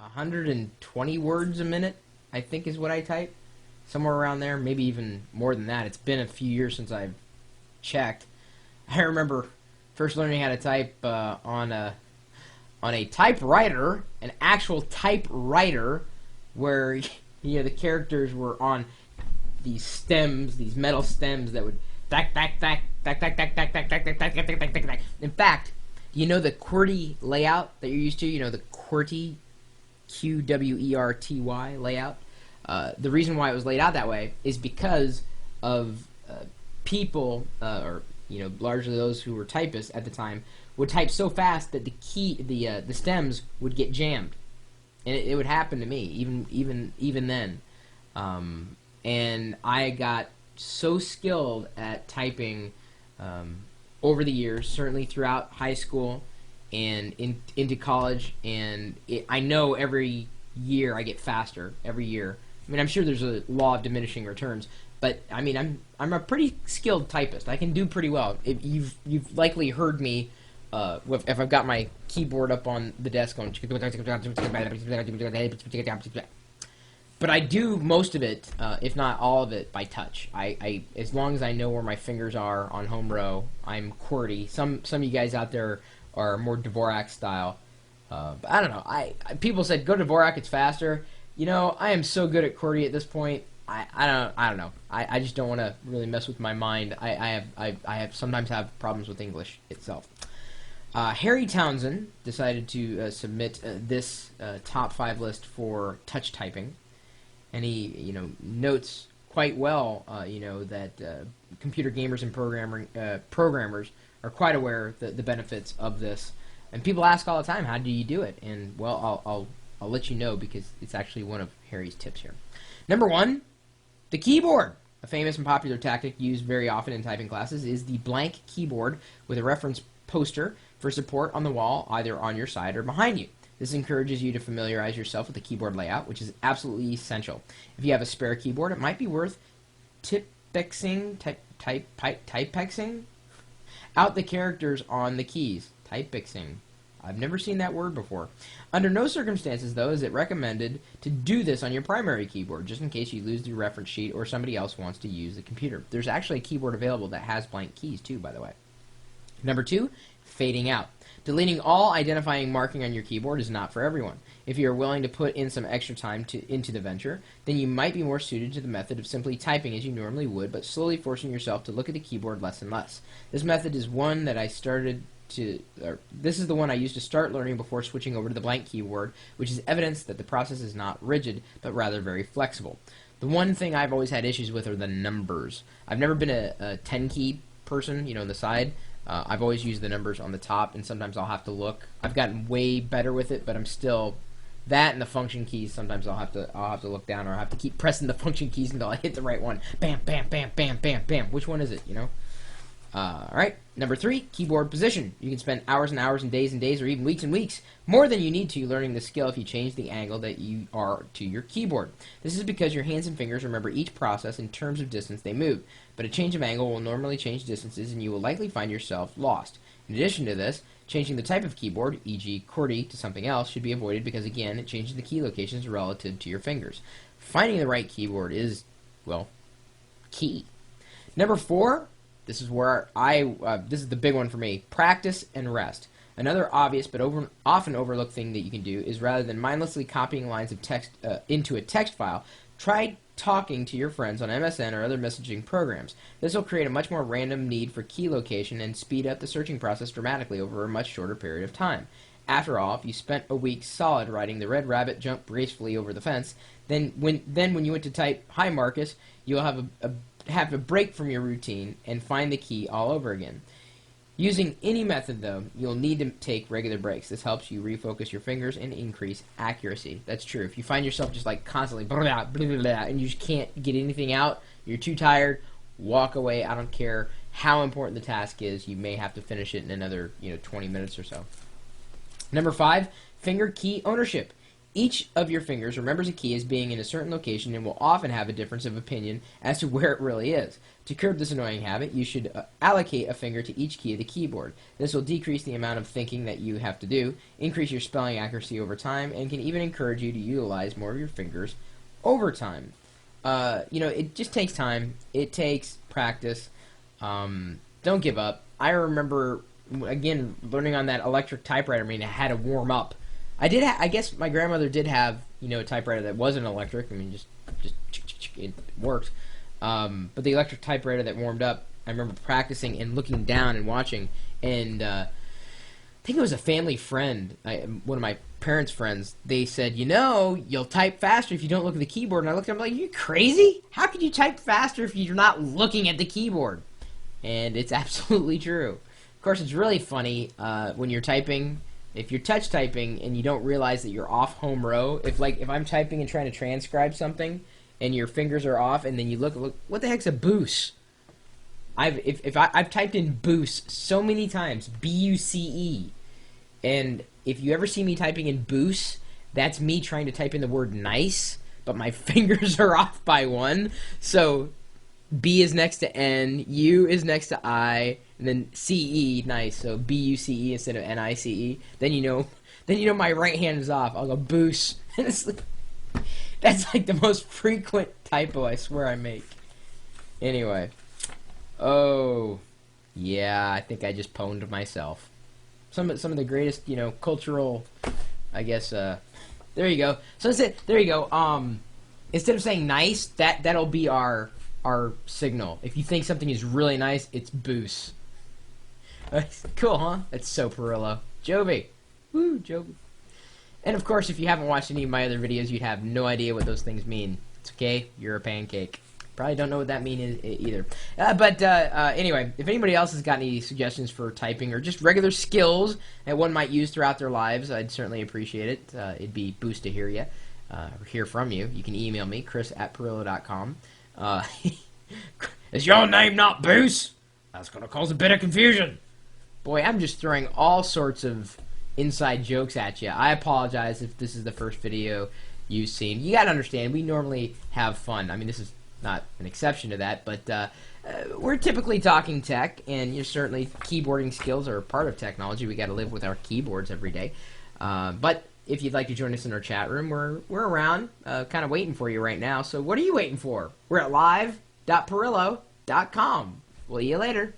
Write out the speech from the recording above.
120 words a minute, I think is what I type. Somewhere around there, maybe even more than that. It's been a few years since I've checked. I remember first learning how to type on a typewriter, an actual typewriter, where the characters were on these stems, these metal stems that would back back back back back back back back back back back back back back back back. In fact, you know the QWERTY layout that you're used to. You know the QWERTY, QWERTY layout. The reason why it was laid out that way is because of people, or largely those who were typists at the time, would type so fast that the stems would get jammed, and it would happen to me even then. And I got so skilled at typing over the years, certainly throughout high school and into college, and I know every year I get faster every year. I mean, I'm sure there's a law of diminishing returns, but I mean, I'm a pretty skilled typist. I can do pretty well. You've likely heard me if I've got my keyboard up on the desk going, but I do most of it, if not all of it, by touch. I as long as I know where my fingers are on home row, I'm QWERTY. Some of you guys out there are more Dvorak style, but I don't know. People said go Dvorak, it's faster. I am so good at QWERTY at this point. I don't know. I just don't want to really mess with my mind. I have sometimes have problems with English itself. Harry Townsend decided to submit this top 5 list for touch typing, and he notes quite well that computer gamers and programmers are quite aware of the benefits of this. And people ask all the time, how do you do it? And well, I'll let you know, because it's actually one of Harry's tips here. Number 1, the keyboard. A famous and popular tactic used very often in typing classes is the blank keyboard with a reference poster for support on the wall, either on your side or behind you. This encourages you to familiarize yourself with the keyboard layout, which is absolutely essential. If you have a spare keyboard, it might be worth typexing out the characters on the keys. Typexing. I've never seen that word before. Under no circumstances, though, is it recommended to do this on your primary keyboard, just in case you lose the reference sheet or somebody else wants to use the computer. There's actually a keyboard available that has blank keys, too, by the way. Number 2, fading out. Deleting all identifying marking on your keyboard is not for everyone. If you are willing to put in some extra time into the venture, then you might be more suited to the method of simply typing as you normally would, but slowly forcing yourself to look at the keyboard less and less. This method is one that this is the one I used to start learning before switching over to the blank keyboard, which is evidence that the process is not rigid, but rather very flexible. The one thing I've always had issues with are the numbers. I've never been a 10-key person, on the side. I've always used the numbers on the top, and sometimes I'll have to look. I've gotten way better with it, but I'm still that, and the function keys. Sometimes I'll have to look down, or I'll have to keep pressing the function keys until I hit the right one. Bam, bam, bam, bam, bam, bam. Which one is it? All right. Number 3, keyboard position. You can spend hours and hours and days, or even weeks and weeks, more than you need to, learning the skill if you change the angle that you are to your keyboard. This is because your hands and fingers remember each process in terms of distance they move, but a change of angle will normally change distances, and you will likely find yourself lost. In addition to this, changing the type of keyboard, e.g. QWERTY, to something else should be avoided because, again, it changes the key locations relative to your fingers. Finding the right keyboard is, well, key. Number 4, this is where this is the big one for me. Practice and rest. Another obvious but often overlooked thing that you can do is, rather than mindlessly copying lines of text into a text file, try talking to your friends on MSN or other messaging programs. This will create a much more random need for key location and speed up the searching process dramatically over a much shorter period of time. After all, if you spent a week solid writing "the red rabbit jumped gracefully over the fence," then when you went to type "Hi Marcus," you'll have a break from your routine and find the key all over again. Using any method, though, you'll need to take regular breaks. This helps you refocus your fingers and increase accuracy. That's true. If you find yourself just like constantly blah, blah, blah, blah, blah, and you just can't get anything out, you're too tired, walk away. I don't care how important the task is. You may have to finish it in another 20 minutes or so. Number 5, finger key ownership. Each of your fingers remembers a key as being in a certain location and will often have a difference of opinion as to where it really is. To curb this annoying habit, you should allocate a finger to each key of the keyboard. This will decrease the amount of thinking that you have to do, increase your spelling accuracy over time, and can even encourage you to utilize more of your fingers over time. It just takes time. It takes practice. Don't give up. I remember, again, learning on that electric typewriter. I mean, I had to warm up. I guess my grandmother did have, a typewriter that wasn't electric. I mean, just it worked. But the electric typewriter that warmed up, I remember practicing and looking down and watching. And I think it was a family friend, one of my parents' friends. They said, you'll type faster if you don't look at the keyboard. And I looked at them like, are you crazy? How could you type faster if you're not looking at the keyboard? And it's absolutely true. Of course, it's really funny when you're typing. If you're touch typing and you don't realize that you're off home row, if I'm typing and trying to transcribe something and your fingers are off, and then you look, what the heck's a boos? I've typed in boos so many times, B-U-C-E, and if you ever see me typing in boos, that's me trying to type in the word nice, but my fingers are off by one. So B is next to N, U is next to I, and then C-E, nice, so B-U-C-E instead of N-I-C-E. Then you know my right hand is off. I'll go boos. That's like the most frequent typo I swear I make. Anyway. Oh, yeah, I think I just pwned myself. Some of the greatest, cultural, I guess, there you go. So there you go. Instead of saying nice, that'll be our signal. If you think something is really nice, it's boos. Cool, huh? That's so Perillo. Jovi. Woo, Jovi. And of course, if you haven't watched any of my other videos, you'd have no idea what those things mean. It's okay. You're a pancake. Probably don't know what that means either. Anyway, if anybody else has got any suggestions for typing or just regular skills that one might use throughout their lives, I'd certainly appreciate it. It'd be boost to hear hear from you. You can email me, chris@perillo.com. Is your name not Boos? That's going to cause a bit of confusion. Boy, I'm just throwing all sorts of inside jokes at you. I apologize if this is the first video you've seen. You got to understand, we normally have fun. I mean, this is not an exception to that, but we're typically talking tech, and certainly keyboarding skills are a part of technology. We got to live with our keyboards every day. But if you'd like to join us in our chat room, we're around, kind of waiting for you right now. So what are you waiting for? We're at live.perillo.com. We'll see you later.